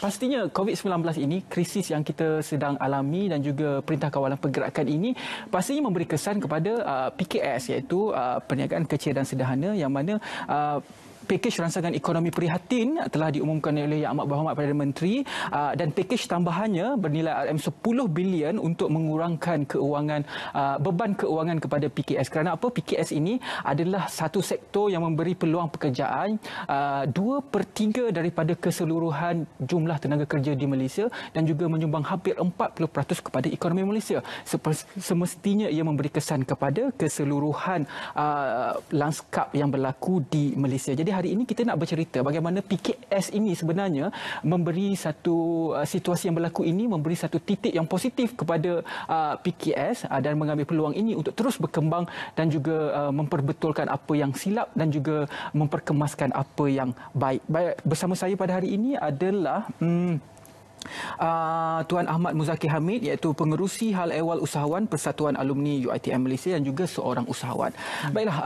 Pastinya COVID-19 ini, krisis yang kita sedang alami dan juga Perintah Kawalan Pergerakan ini pastinya memberi kesan kepada PKS, iaitu Perniagaan Kecil dan Sederhana, yang mana pakej rancangan ekonomi prihatin telah diumumkan oleh Yang Amat Berhormat Perdana Menteri, dan pakej tambahannya bernilai RM10 bilion untuk mengurangkan beban keuangan kepada PKS. Kerana apa? PKS ini adalah satu sektor yang memberi peluang pekerjaan 2/3 daripada keseluruhan jumlah tenaga kerja di Malaysia dan juga menyumbang hampir 40% kepada ekonomi Malaysia. Semestinya ia memberi kesan kepada keseluruhan lanskap yang berlaku di Malaysia. Jadi hari ini kita nak bercerita bagaimana PKS ini sebenarnya memberi satu situasi yang berlaku ini, memberi satu titik yang positif kepada PKS dan mengambil peluang ini untuk terus berkembang dan juga memperbetulkan apa yang silap dan juga memperkemaskan apa yang baik. Bersama saya pada hari ini adalah Tuan Ahmad Muzakir Hamid, iaitu Pengerusi Hal Ehwal Usahawan Persatuan Alumni UiTM Malaysia dan juga seorang usahawan. Baiklah,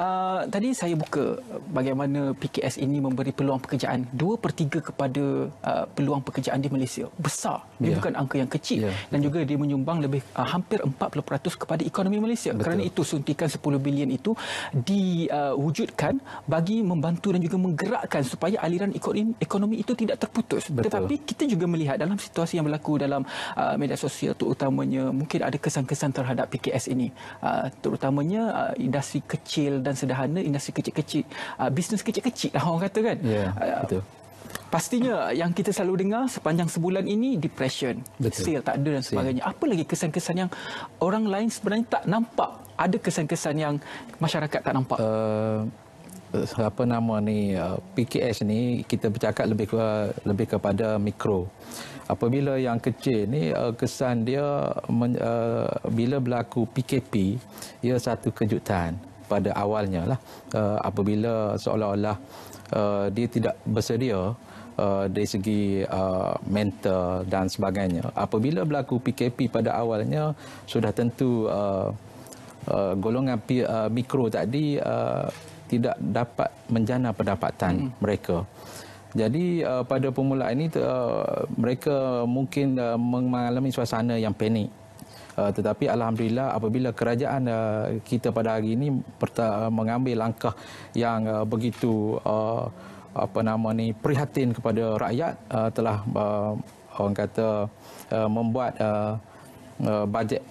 tadi saya buka bagaimana PKS ini memberi peluang pekerjaan 2/3 kepada peluang pekerjaan di Malaysia. Besar, dia bukan angka yang kecil, dan juga dia menyumbang lebih hampir 40% kepada ekonomi Malaysia. Betul. Kerana itu suntikan 10 bilion itu diwujudkan bagi membantu dan juga menggerakkan supaya aliran ekonomi itu tidak terputus. Betul. Tetapi kita juga melihat dalam situasi yang berlaku dalam media sosial, terutamanya mungkin ada kesan-kesan terhadap PKS ini, terutamanya industri kecil dan sederhana, industri kecil-kecil, bisnes kecil-kecil lah orang kata kan. Betul. Pastinya yang kita selalu dengar sepanjang sebulan ini, depression, sale tak ada dan sebagainya. Apa lagi kesan-kesan yang orang lain sebenarnya tak nampak? Ada kesan-kesan yang masyarakat tak nampak? PKS ni kita bercakap lebih kepada mikro. Apabila yang kecil ni, kesan dia bila berlaku PKP, ia satu kejutan pada awalnya lah, apabila seolah-olah dia tidak bersedia dari segi mental dan sebagainya. Apabila berlaku PKP pada awalnya, sudah tentu golongan mikro tadi tidak dapat menjana pendapatan mereka. Jadi pada permulaan ini mereka mungkin mengalami suasana yang panik. Tetapi alhamdulillah apabila kerajaan kita pada hari ini mengambil langkah yang begitu prihatin kepada rakyat, telah orang kata membuat bajet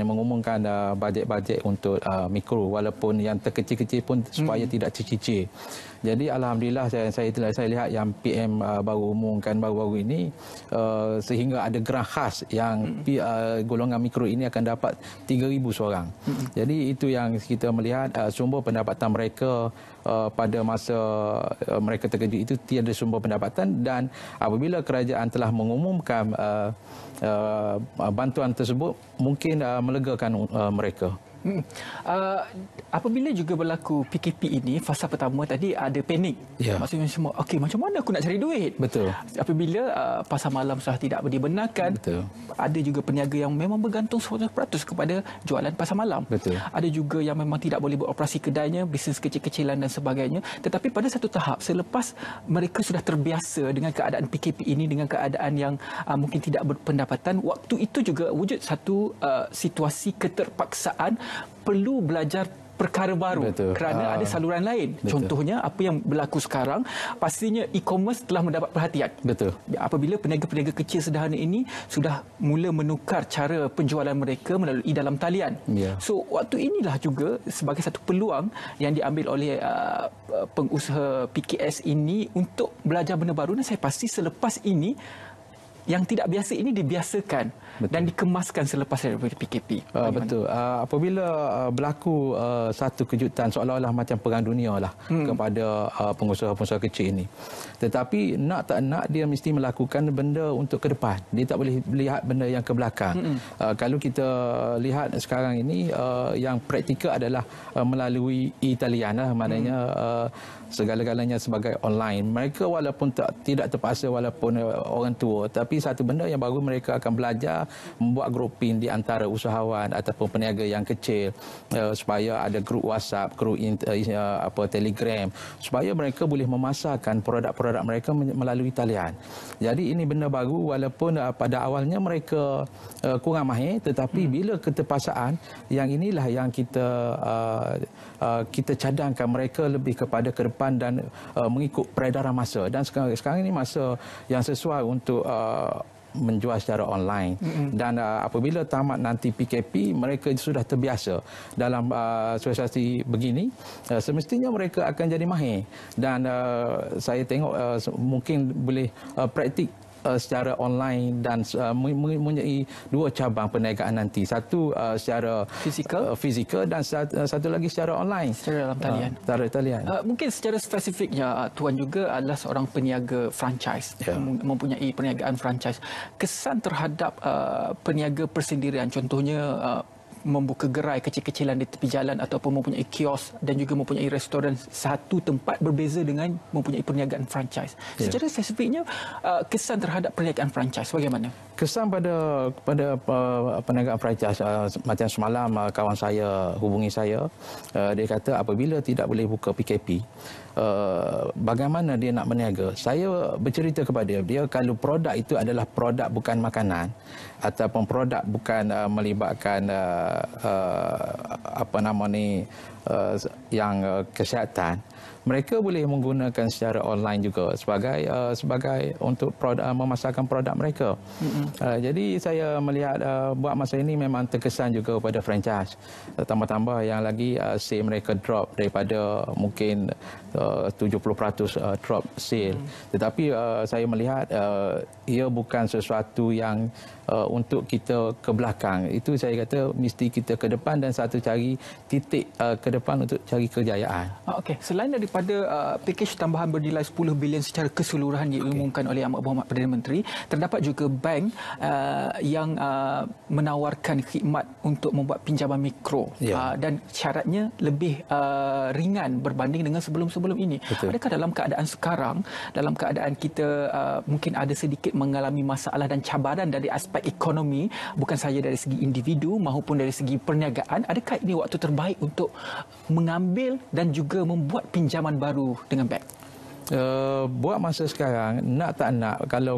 mengumumkan bajet-bajet untuk mikro, walaupun yang terkecil-kecil pun supaya tidak tercicir. Jadi alhamdulillah saya lihat yang PM baru umumkan baru-baru ini, sehingga ada grant khas yang golongan mikro ini akan dapat 3,000 seorang. Jadi itu yang kita melihat, sumber pendapatan mereka pada masa mereka terkejut itu tiada sumber pendapatan, dan apabila kerajaan telah mengumumkan bantuan tersebut, mungkin melegakan mereka. Apabila juga berlaku PKP ini, fasa pertama tadi ada panik. Maksudnya semua, okey, macam mana aku nak cari duit? Betul. Apabila pasar malam sudah tidak dibenarkan, ada juga peniaga yang memang bergantung 100% kepada jualan pasar malam. Betul. Ada juga yang memang tidak boleh beroperasi kedainya, bisnes kecil-kecilan dan sebagainya. Tetapi pada satu tahap, selepas mereka sudah terbiasa dengan keadaan PKP ini, dengan keadaan yang mungkin tidak berpendapatan, waktu itu juga wujud satu situasi keterpaksaan perlu belajar perkara baru. Kerana ada saluran lain. Contohnya apa yang berlaku sekarang, pastinya e-commerce telah mendapat perhatian. Apabila peniaga-peniaga kecil sederhana ini sudah mula menukar cara penjualan mereka melalui dalam talian. So waktu inilah juga sebagai satu peluang yang diambil oleh pengusaha PKS ini untuk belajar benda baru, dan saya pasti selepas ini yang tidak biasa ini dibiasakan dan dikemaskan selepas daripada PKP. Betul. Apabila berlaku satu kejutan seolah-olah macam perang dunia lah kepada pengusaha-pengusaha kecil ini. Tetapi nak tak nak dia mesti melakukan benda untuk ke depan. Dia tak boleh lihat benda yang ke belakang. Kalau kita lihat sekarang ini, yang praktikal adalah melalui e-talian lah, maknanya segala-galanya sebagai online. Mereka walaupun tidak terpaksa, walaupun orang tua, tapi tetapi satu benda yang baru, mereka akan belajar membuat grouping di antara usahawan ataupun peniaga yang kecil, supaya ada grup WhatsApp, grup Telegram, supaya mereka boleh memasarkan produk-produk mereka melalui talian. Jadi ini benda baru, walaupun pada awalnya mereka kurang mahir, tetapi bila keterpaksaan, yang inilah yang kita cadangkan mereka lebih kepada ke depan dan mengikut peredaran masa. Dan sekarang ini masa yang sesuai untuk menjual secara online. Dan apabila tamat nanti PKP, mereka sudah terbiasa dalam situasi begini, semestinya mereka akan jadi mahir. Dan saya tengok mungkin boleh praktik secara online dan mempunyai dua cabang perniagaan nanti. Satu secara fizikal dan satu lagi secara online. Secara dalam talian. Mungkin secara spesifiknya, Tuan juga adalah seorang peniaga franchise, mempunyai perniagaan franchise. Kesan terhadap peniaga persendirian, contohnya membuka gerai kecil-kecilan di tepi jalan ataupun mempunyai kios dan juga mempunyai restoran satu tempat, berbeza dengan mempunyai perniagaan franchise. Secara spesifiknya, kesan terhadap perniagaan franchise bagaimana? Kesan pada perniagaan franchise, macam semalam kawan saya hubungi saya, dia kata apabila tidak boleh buka PKP, bagaimana dia nak berniaga. Saya bercerita kepada dia, kalau produk itu adalah produk bukan makanan ataupun produk bukan melibatkan yang kesihatan, mereka boleh menggunakan secara online juga sebagai untuk memasarkan produk mereka. Jadi saya melihat buat masa ini memang terkesan juga pada franchise. Tambah-tambah yang lagi sale mereka drop daripada mungkin 70% drop sale. Tetapi saya melihat ia bukan sesuatu yang untuk kita ke belakang. Itu saya kata mesti kita ke depan dan satu cari titik ke depan untuk cari kejayaan. Okey, selain daripada pakej tambahan bernilai 10 bilion secara keseluruhan diumumkan oleh Amat Berhormat Perdana Menteri, terdapat juga bank yang menawarkan khidmat untuk membuat pinjaman mikro, dan syaratnya lebih ringan berbanding dengan sebelum-sebelum ini. Betul. Adakah dalam keadaan sekarang, dalam keadaan kita mungkin ada sedikit mengalami masalah dan cabaran dari aspek ekonomi, bukan sahaja dari segi individu maupun dari segi perniagaan, adakah ini waktu terbaik untuk mengambil dan juga membuat pinjaman baru dengan bank? Buat masa sekarang, nak tak nak, kalau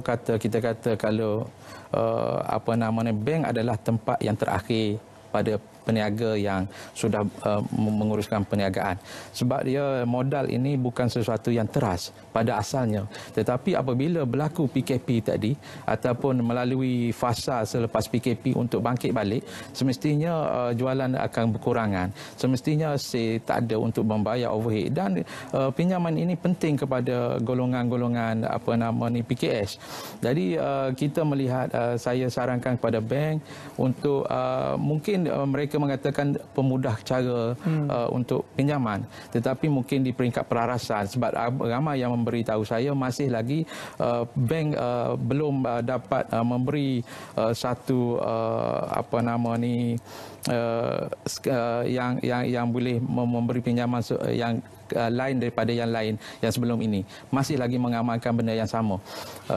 bank adalah tempat yang terakhir pada peniaga yang sudah menguruskan perniagaan. Sebab dia modal ini bukan sesuatu yang teras pada asalnya. Tetapi apabila berlaku PKP tadi ataupun melalui fasa selepas PKP untuk bangkit balik, semestinya jualan akan berkurangan. Semestinya tak ada untuk membayar overhead, dan pinjaman ini penting kepada golongan-golongan PKS. Jadi kita melihat, saya sarankan kepada bank untuk mungkin mereka mengatakan pemudah cara untuk pinjaman, tetapi mungkin di peringkat perarasan, sebab ramai yang memberitahu saya masih lagi bank belum dapat memberi satu yang boleh memberi pinjaman yang lain daripada yang lain yang sebelum ini. Masih lagi mengamalkan benda yang sama,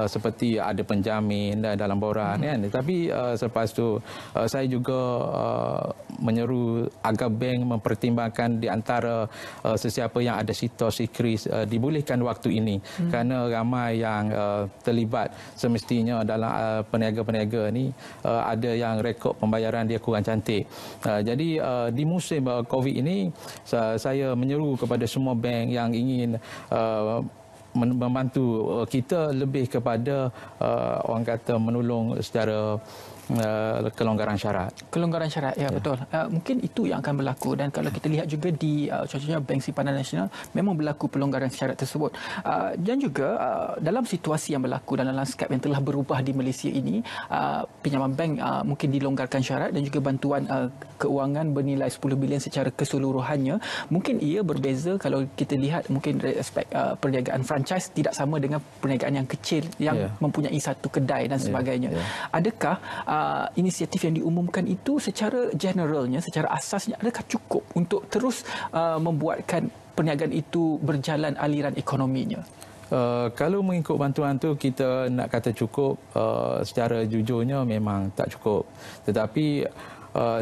seperti ada penjamin dalam borang kan. Tapi selepas tu saya juga menyeru agar bank mempertimbangkan di antara sesiapa yang ada situasi kris dibolehkan waktu ini, kerana ramai yang terlibat semestinya dalam peniaga-peniaga ni ada yang rekod pembayaran dia kurang cantik. Jadi di musim COVID ini saya menyeru kepada semua bank yang ingin membantu kita lebih kepada orang kata menolong secara kelonggaran syarat. Kelonggaran syarat, ya, betul. Mungkin itu yang akan berlaku, dan kalau kita lihat juga di contohnya Bank Simpanan Nasional memang berlaku pelonggaran syarat tersebut. Dan juga dalam situasi yang berlaku dalam lanskap yang telah berubah di Malaysia ini, pinjaman bank mungkin dilonggarkan syarat dan juga bantuan keuangan bernilai 10 bilion secara keseluruhannya. Mungkin ia berbeza kalau kita lihat mungkin dari aspek perniagaan franchise tidak sama dengan perniagaan yang kecil yang mempunyai satu kedai dan sebagainya. Adakah inisiatif yang diumumkan itu secara generalnya, secara asasnya, adakah cukup untuk terus membuatkan perniagaan itu berjalan aliran ekonominya? Kalau mengikut bantuan tu kita nak kata cukup, secara jujurnya memang tak cukup. Tetapi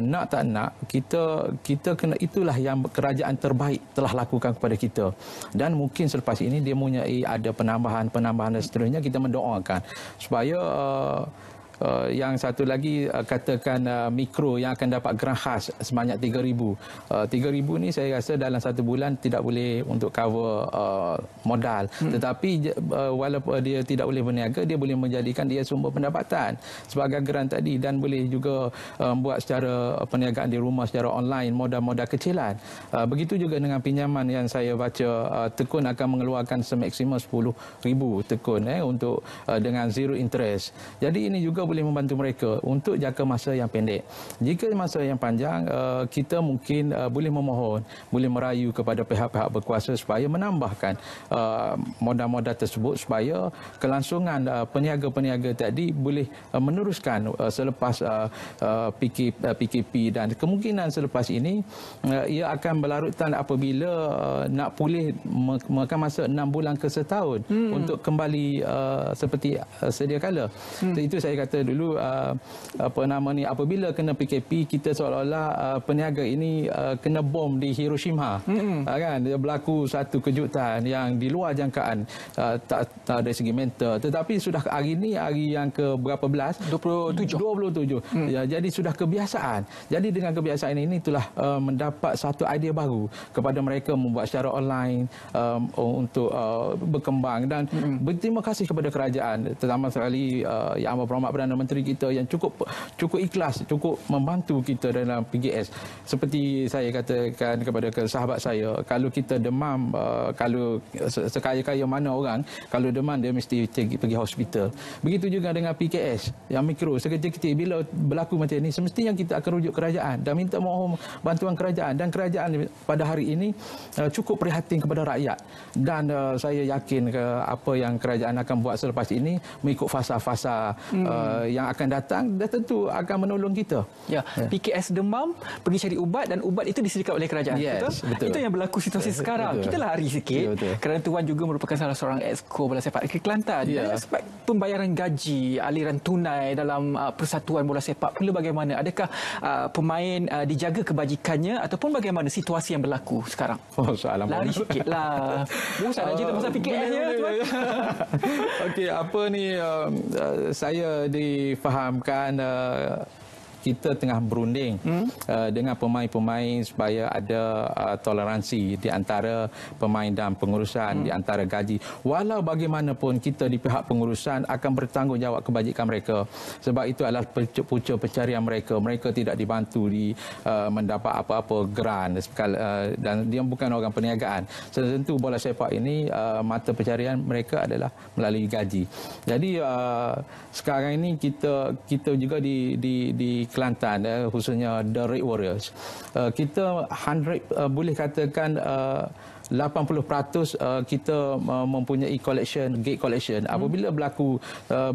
nak tak nak kita kena, itulah yang kerajaan terbaik telah lakukan kepada kita. Dan mungkin selepas ini dia mempunyai ada penambahan dan seterusnya. Kita mendoakan supaya yang satu lagi katakan mikro yang akan dapat grant khas sebanyak 3,000. 3,000 ni saya rasa dalam satu bulan tidak boleh untuk cover modal. Tetapi walaupun dia tidak boleh berniaga, dia boleh menjadikan dia sumber pendapatan sebagai grant tadi, dan boleh juga buat secara perniagaan di rumah secara online, modal-modal kecilan. Begitu juga dengan pinjaman yang saya baca, Tekun akan mengeluarkan semaksimal 10,000 Tekun untuk dengan zero interest. Jadi ini juga boleh membantu mereka untuk jangka masa yang pendek. Jika masa yang panjang, kita mungkin boleh memohon, boleh merayu kepada pihak-pihak berkuasa supaya menambahkan modal-modal tersebut supaya kelangsungan peniaga-peniaga tadi boleh meneruskan selepas PKP, dan kemungkinan selepas ini ia akan berlarutan apabila nak pulih makan masa 6 bulan ke setahun untuk kembali seperti sedia kala. Itu saya kata dulu, apabila kena PKP, kita seolah-olah peniaga ini kena bom di Hiroshima. Kan, dia berlaku satu kejutan yang di luar jangkaan, tak dari segi mental. Tetapi sudah hari ini hari yang ke berapa belas? 27. Ya, jadi sudah kebiasaan. Jadi dengan kebiasaan ini itulah mendapat satu idea baru kepada mereka membuat secara online untuk berkembang. Dan berterima kasih kepada kerajaan, terutama sekali Yang Amat Berhormat Perdana Menteri kita yang cukup ikhlas, cukup membantu kita dalam PGS. Seperti saya katakan kepada sahabat saya, kalau kita demam, kalau sekaya-kaya mana orang, kalau demam dia mesti pergi hospital. Begitu juga dengan PKS yang mikro, sekecil-kecil, bila berlaku macam ini, semestinya kita akan rujuk kerajaan dan minta mohon bantuan kerajaan. Dan kerajaan pada hari ini cukup prihatin kepada rakyat. Dan saya yakin apa yang kerajaan akan buat selepas ini mengikut fasa-fasa yang akan datang, dah tentu akan menolong kita. Ya, PKS demam, pergi cari ubat, dan ubat itu disediakan oleh kerajaan. Betul. Itu yang berlaku situasi sekarang. Kita lari sikit. Kerana Tuan juga merupakan salah seorang exco bola sepak negeri Kelantan. Dan aspek pembayaran gaji, aliran tunai dalam persatuan bola sepak perlu bagaimana? Adakah pemain dijaga kebajikannya ataupun bagaimana situasi yang berlaku sekarang? Soalan lari sikitlah. Bosan nak cerita pasal PKS ya, Tuan. Okey, apa ni, saya difahamkan kita tengah berunding dengan pemain-pemain supaya ada toleransi di antara pemain dan pengurusan, di antara gaji. Walau bagaimanapun kita di pihak pengurusan akan bertanggungjawab kebajikan mereka. Sebab itu adalah punca pencarian mereka. Mereka tidak dibantu di mendapat apa-apa grant, dan dia bukan orang perniagaan. Tentu bola sepak ini mata pencarian mereka adalah melalui gaji. Jadi sekarang ini kita juga di Kelantan, khususnya The Red Warriors, kita boleh katakan 80% kita mempunyai gate collection. Apabila berlaku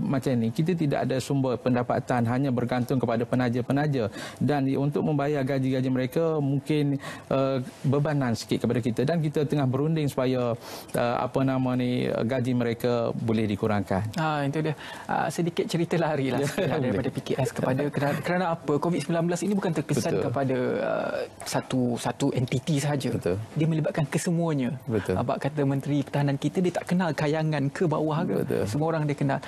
macam ni, kita tidak ada sumber pendapatan, hanya bergantung kepada penaja-penaja, dan untuk membayar gaji-gaji mereka mungkin bebanan sikit kepada kita, dan kita tengah berunding supaya gaji mereka boleh dikurangkan. Itu dia. Sedikit cerita larilah daripada PKS kepada kerana apa? COVID-19 ini bukan terkesan kepada satu entiti sahaja. Dia melibatkan kesemuanya. Abang kata Menteri Pertahanan kita, dia tak kenal kayangan ke bawah ke. Semua orang dia kenal.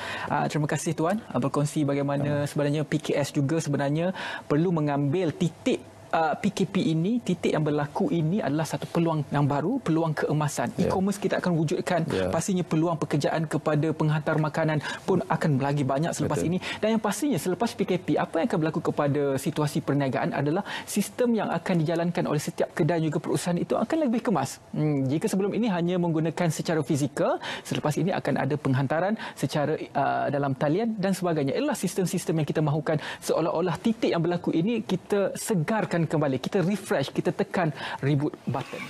Terima kasih Tuan berkongsi bagaimana sebenarnya PKS juga sebenarnya perlu mengambil titik PKP ini, titik yang berlaku ini adalah satu peluang yang baru, peluang keemasan. E-commerce kita akan wujudkan, pastinya peluang pekerjaan kepada penghantar makanan pun akan lagi banyak selepas ini. Dan yang pastinya selepas PKP, apa yang akan berlaku kepada situasi perniagaan adalah sistem yang akan dijalankan oleh setiap kedai juga perusahaan itu akan lebih kemas. Jika sebelum ini hanya menggunakan secara fizikal, selepas ini akan ada penghantaran secara dalam talian dan sebagainya. Inilah sistem-sistem yang kita mahukan, seolah-olah titik yang berlaku ini kita segarkan kembali, kita refresh, kita tekan reboot button.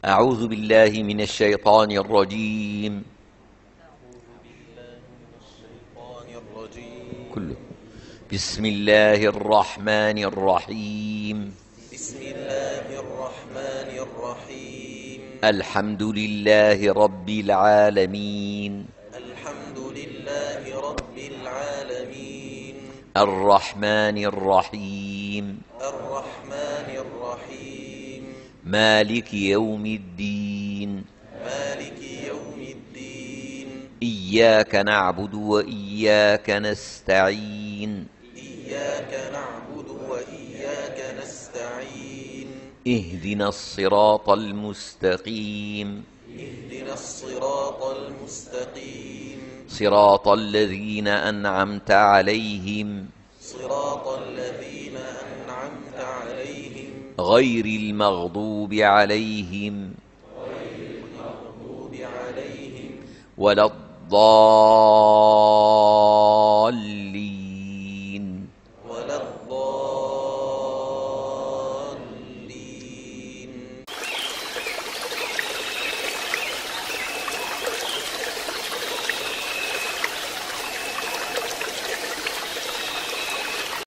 أعوذ بالله من الشيطان الرجيم. كله. بسم الله الرحمن الرحيم. بسم الله الرحمن الرحيم. الحمد لله رب العالمين. الحمد لله رب العالمين. الرحمن الرحيم. الرحمن الرحيم. مالك يوم الدين. مالك يوم الدين. إياك نعبد وإياك نستعين. إياك نعبد وإياك نستعين. اهدنا الصراط المستقيم. اهدنا الصراط المستقيم. صراط الذين أنعمت عليهم صراط الذين أنعمت عليهم غير المغضوب عليهم عليهم ولا الضالين.